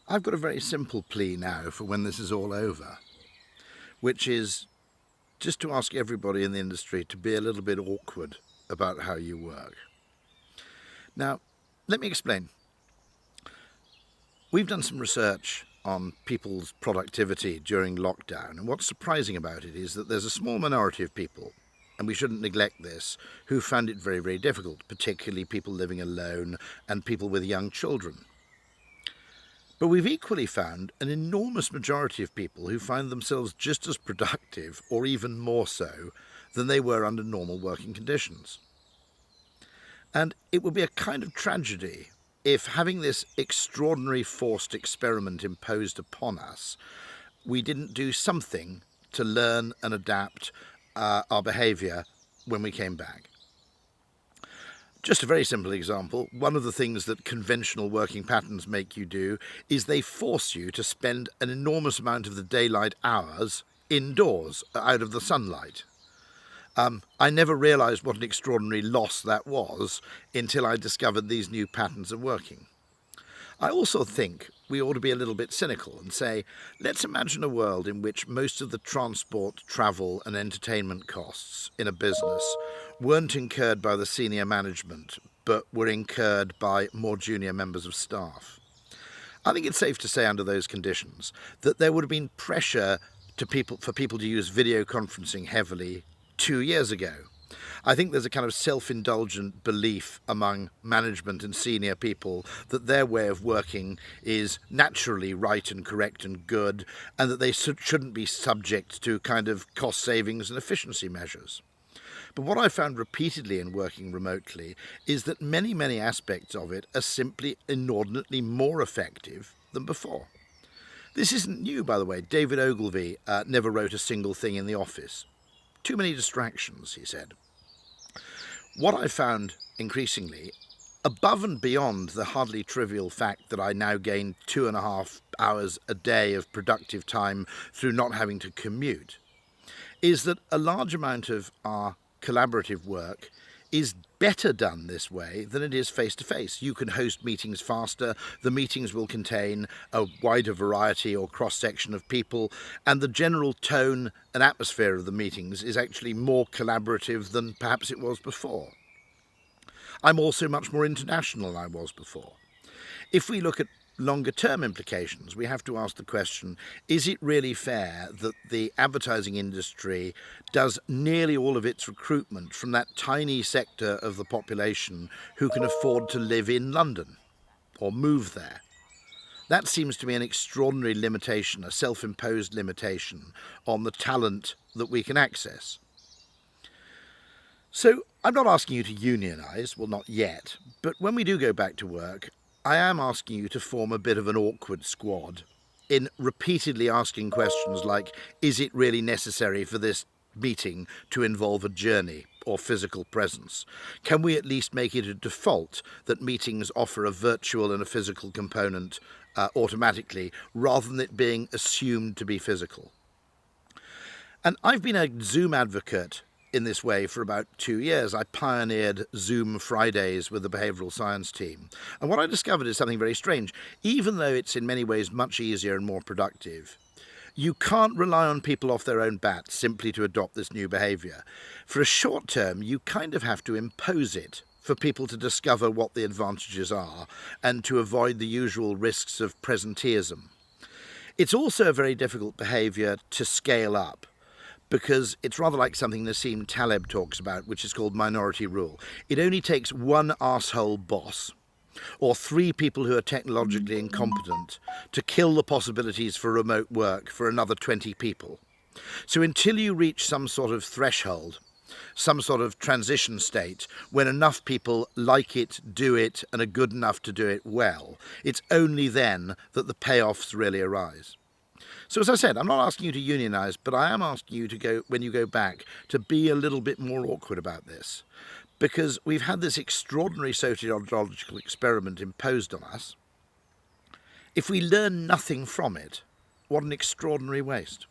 I've got a very simple plea now for when this is all over, which is just to ask everybody in the industry to be a little bit awkward about how you work. Now, let me explain. We've done some research on people's productivity during lockdown, and what's surprising about it is that there's a small minority of people, and we shouldn't neglect this, who found it very, very difficult, particularly people living alone and people with young children. But we've equally found an enormous majority of people who find themselves just as productive, or even more so, than they were under normal working conditions. And it would be a kind of tragedy if, having this extraordinary forced experiment imposed upon us, we didn't do something to learn and adapt our behaviour when we came back. Just a very simple example, one of the things that conventional working patterns make you do is they force you to spend an enormous amount of the daylight hours indoors, out of the sunlight. I never realised what an extraordinary loss that was until I discovered these new patterns of working. I also think we ought to be a little bit cynical and say, let's imagine a world in which most of the transport, travel and entertainment costs in a business weren't incurred by the senior management, but were incurred by more junior members of staff. I think it's safe to say under those conditions that there would have been pressure for people to use video conferencing heavily 2 years ago. I think there's a kind of self-indulgent belief among management and senior people that their way of working is naturally right and correct and good, and that they shouldn't be subject to kind of cost savings and efficiency measures. But what I found repeatedly in working remotely is that many, many aspects of it are simply inordinately more effective than before. This isn't new, by the way. David Ogilvy never wrote a single thing in the office. Too many distractions, he said. What I found increasingly, above and beyond the hardly trivial fact that I now gain 2.5 hours a day of productive time through not having to commute, is that a large amount of our collaborative work is better done this way than it is face-to-face. You can host meetings faster, the meetings will contain a wider variety or cross-section of people, and the general tone and atmosphere of the meetings is actually more collaborative than perhaps it was before. I'm also much more international than I was before. If we look at longer-term implications, we have to ask the question, is it really fair that the advertising industry does nearly all of its recruitment from that tiny sector of the population who can afford to live in London or move there? That seems to me an extraordinary limitation, a self-imposed limitation on the talent that we can access. So I'm not asking you to unionise, well, not yet, but when we do go back to work, I am asking you to form a bit of an awkward squad in repeatedly asking questions like, is it really necessary for this meeting to involve a journey or physical presence? Can we at least make it a default that meetings offer a virtual and a physical component automatically, rather than it being assumed to be physical? And I've been a Zoom advocate in this way for about 2 years. I pioneered Zoom Fridays with the behavioural science team. And what I discovered is something very strange. Even though it's in many ways much easier and more productive, you can't rely on people off their own bat simply to adopt this new behaviour. For a short term, you kind of have to impose it for people to discover what the advantages are and to avoid the usual risks of presenteeism. It's also a very difficult behaviour to scale up, because it's rather like something Nassim Taleb talks about, which is called minority rule. It only takes one arsehole boss or 3 people who are technologically incompetent to kill the possibilities for remote work for another 20 people. So until you reach some sort of threshold, some sort of transition state, when enough people like it, do it, and are good enough to do it well, it's only then that the payoffs really arise. So as I said, I'm not asking you to unionise, but I am asking you to go, when you go back, to be a little bit more awkward about this. Because we've had this extraordinary sociological experiment imposed on us. If we learn nothing from it, what an extraordinary waste.